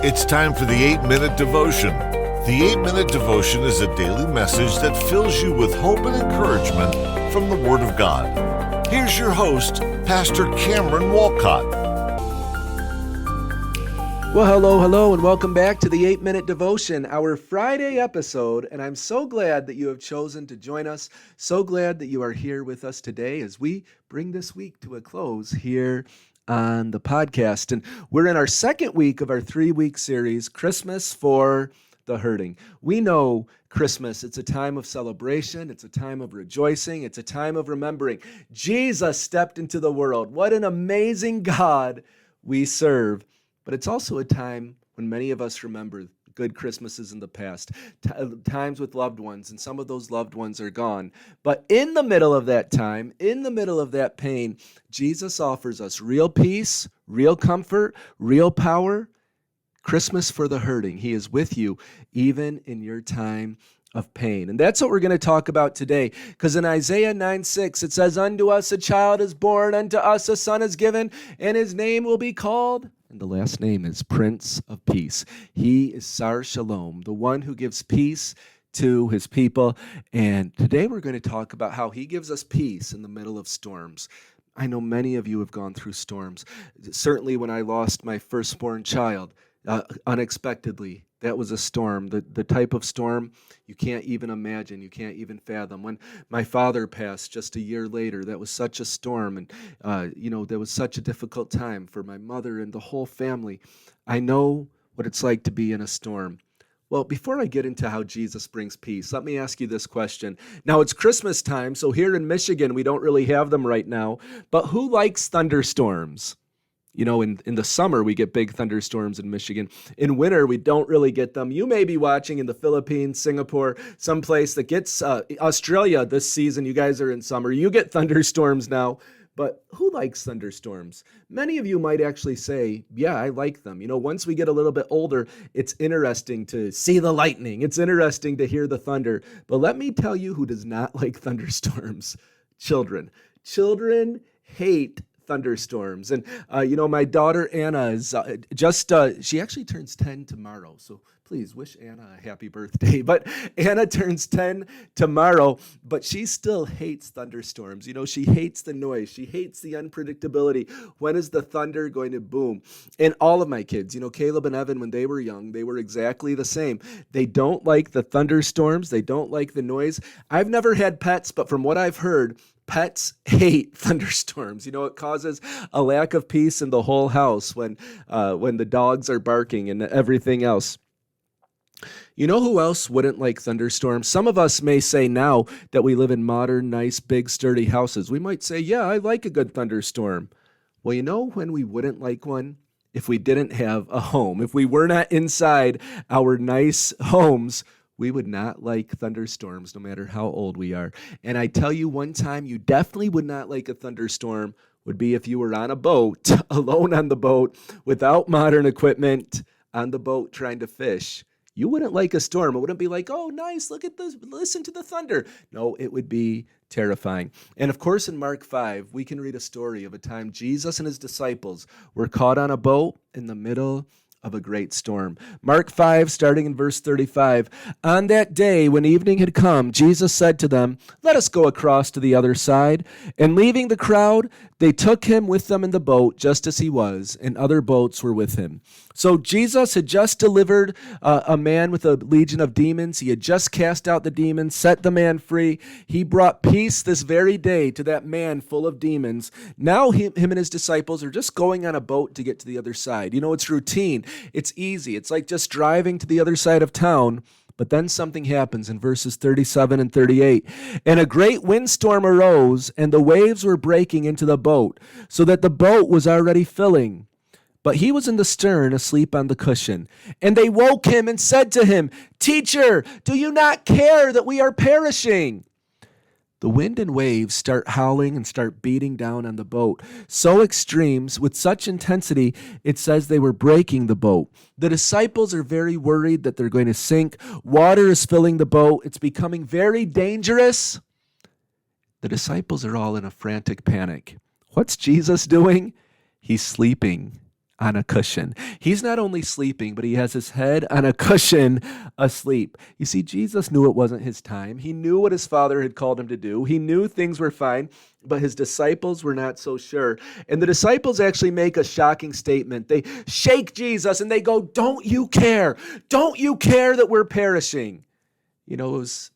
It's time for the 8-Minute Devotion. The 8-Minute Devotion is a daily message that fills you with hope and encouragement from the Word of God. Here's your host, Pastor Cameron Walcott. Well, hello, and welcome back to the 8-Minute Devotion, our Friday episode, and I'm so glad that you have chosen to join us. So glad that you are here with us today as we bring this week to a close here on the podcast. And we're in our second week of our 3-week series, Christmas for the Hurting. We know Christmas, it's a time of celebration, it's a time of rejoicing, it's a time of remembering Jesus stepped into the world. What an amazing God we serve. But it's also a time when many of us remember good Christmases in the past, times with loved ones, and some of those loved ones are gone. But in the middle of that time, in the middle of that pain, Jesus offers us real peace, real comfort, real power. Christmas for the hurting. He is with you even in your time of pain. And that's what we're going to talk about today, because in Isaiah 9:6, it says, "Unto us a child is born, unto us a son is given, and his name will be called," and the last name is Prince of Peace. He is Sar Shalom, the one who gives peace to his people. And today we're going to talk about how he gives us peace in the middle of storms. I know many of you have gone through storms. Certainly when I lost my firstborn child, unexpectedly, that was a storm, the type of storm you can't even imagine, you can't even fathom. When my father passed just a year later, that was such a storm, and there was such a difficult time for my mother and the whole family. I know what it's like to be in a storm. Well, before I get into how Jesus brings peace, let me ask you this question. Now, it's Christmas time, so here in Michigan, we don't really have them right now, but who likes thunderstorms? You know, in the summer, we get big thunderstorms in Michigan. In winter, we don't really get them. You may be watching in the Philippines, Singapore, someplace that gets Australia this season. You guys are in summer. You get thunderstorms now. But who likes thunderstorms? Many of you might actually say, yeah, I like them. You know, once we get a little bit older, it's interesting to see the lightning. It's interesting to hear the thunder. But let me tell you who does not like thunderstorms. Children. Children hate thunderstorms. And, my daughter Anna is she actually turns 10 tomorrow. So please wish Anna a happy birthday. But Anna turns 10 tomorrow, but she still hates thunderstorms. You know, she hates the noise. She hates the unpredictability. When is the thunder going to boom? And all of my kids, Caleb and Evan, when they were young, they were exactly the same. They don't like the thunderstorms. They don't like the noise. I've never had pets, but from what I've heard, pets hate thunderstorms. It causes a lack of peace in the whole house when the dogs are barking and everything else. You know who else wouldn't like thunderstorms? Some of us may say now that we live in modern, nice, big, sturdy houses. We might say, yeah, I like a good thunderstorm. Well, you know when we wouldn't like one? If we didn't have a home. If we were not inside our nice homes, we would not like thunderstorms no matter how old we are. And I tell you, one time you definitely would not like a thunderstorm would be if you were on a boat, alone on the boat, without modern equipment, on the boat trying to fish. You wouldn't like a storm. It wouldn't be like, oh, nice, look at this, listen to the thunder. No, it would be terrifying. And of course, in Mark 5, we can read a story of a time Jesus and his disciples were caught on a boat in the middle of a great storm. Mark 5, starting in verse 35. On that day, when evening had come, Jesus said to them, "Let us go across to the other side." And leaving the crowd, they took him with them in the boat, just as he was, and other boats were with him. So Jesus had just delivered a man with a legion of demons. He had just cast out the demons, set the man free. He brought peace this very day to that man full of demons. Now him and his disciples are just going on a boat to get to the other side. It's routine. It's easy. It's like just driving to the other side of town. But then something happens in verses 37 and 38. And a great windstorm arose, and the waves were breaking into the boat, so that the boat was already filling. But he was in the stern, asleep on the cushion. And they woke him and said to him, "Teacher, do you not care that we are perishing?" The wind and waves start howling and start beating down on the boat. So extremes, with such intensity, it says they were breaking the boat. The disciples are very worried that they're going to sink. Water is filling the boat. It's becoming very dangerous. The disciples are all in a frantic panic. What's Jesus doing? He's sleeping on a cushion. He's not only sleeping, but he has his head on a cushion asleep. You see, Jesus knew it wasn't his time. He knew what his Father had called him to do. He knew things were fine, but his disciples were not so sure. And the disciples actually make a shocking statement. They shake Jesus and they go, "Don't you care? Don't you care that we're perishing?"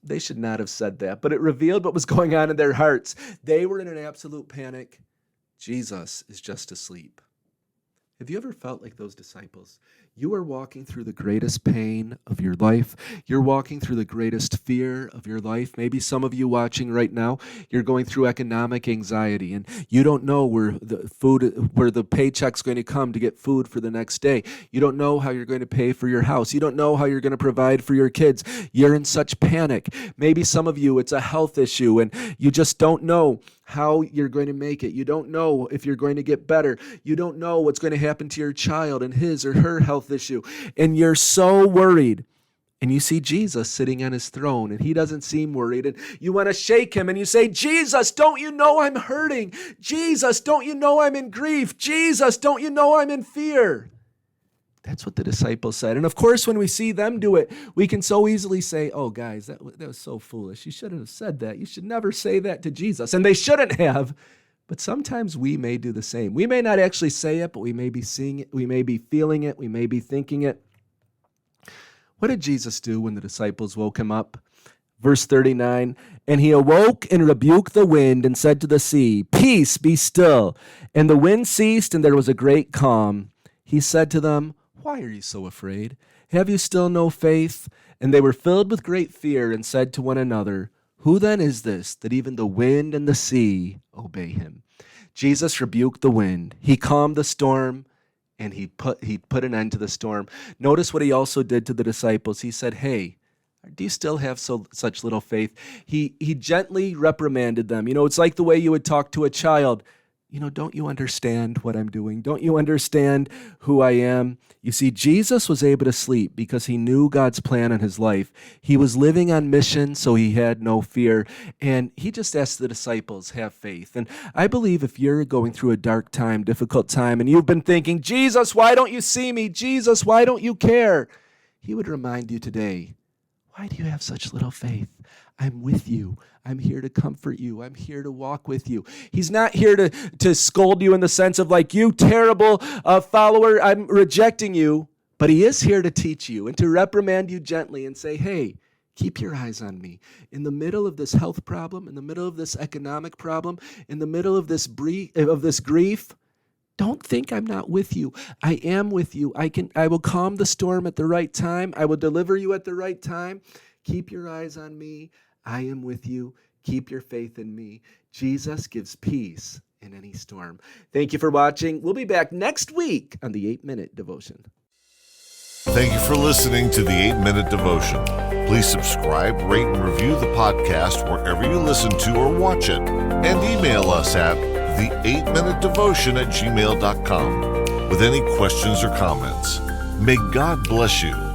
They should not have said that, but it revealed what was going on in their hearts. They were in an absolute panic. Jesus is just asleep. Have you ever felt like those disciples? You are walking through the greatest pain of your life. You're walking through the greatest fear of your life. Maybe some of you watching right now, you're going through economic anxiety and you don't know where the paycheck's going to come to get food for the next day. You don't know how you're going to pay for your house. You don't know how you're going to provide for your kids. You're in such panic. Maybe some of you, it's a health issue and you just don't know how you're going to make it. You don't know if you're going to get better. You don't know what's going to happen to your child and his or her health issue. And you're so worried. And you see Jesus sitting on his throne and he doesn't seem worried. And you want to shake him and you say, "Jesus, don't you know I'm hurting? Jesus, don't you know I'm in grief? Jesus, don't you know I'm in fear?" That's what the disciples said. And of course, when we see them do it, we can so easily say, "Oh, guys, that was so foolish. You shouldn't have said that. You should never say that to Jesus." And they shouldn't have. But sometimes we may do the same. We may not actually say it, but we may be seeing it. We may be feeling it. We may be thinking it. What did Jesus do when the disciples woke him up? Verse 39, "And he awoke and rebuked the wind and said to the sea, 'Peace, be still.' And the wind ceased and there was a great calm. He said to them, 'Why are you so afraid? Have you still no faith?' And they were filled with great fear and said to one another, 'Who then is this that even the wind and the sea obey him?'" Jesus rebuked the wind. He calmed the storm and he put an end to the storm. Notice what he also did to the disciples. He said, "Hey, do you still have such little faith?" He gently reprimanded them. It's like the way you would talk to a child. "Don't you understand what I'm doing? Don't you understand who I am?" You see, Jesus was able to sleep because he knew God's plan on his life. He was living on mission, so he had no fear. And he just asked the disciples, have faith. And I believe if you're going through a dark time, difficult time, and you've been thinking, "Jesus, why don't you see me? Jesus, why don't you care?" He would remind you today, why do you have such little faith? I'm with you. I'm here to comfort you. I'm here to walk with you. He's not here to scold you in the sense of like, "You terrible follower, I'm rejecting you." But he is here to teach you and to reprimand you gently and say, "Hey, keep your eyes on me. In the middle of this health problem, in the middle of this economic problem, in the middle of this grief, don't think I'm not with you. I am with you. I will calm the storm at the right time. I will deliver you at the right time. Keep your eyes on me. I am with you. Keep your faith in me." Jesus gives peace in any storm. Thank you for watching. We'll be back next week on the 8-Minute Devotion. Thank you for listening to the 8-Minute Devotion. Please subscribe, rate, and review the podcast wherever you listen to or watch it. And email us at the8minutedevotion@gmail.com with any questions or comments. May God bless you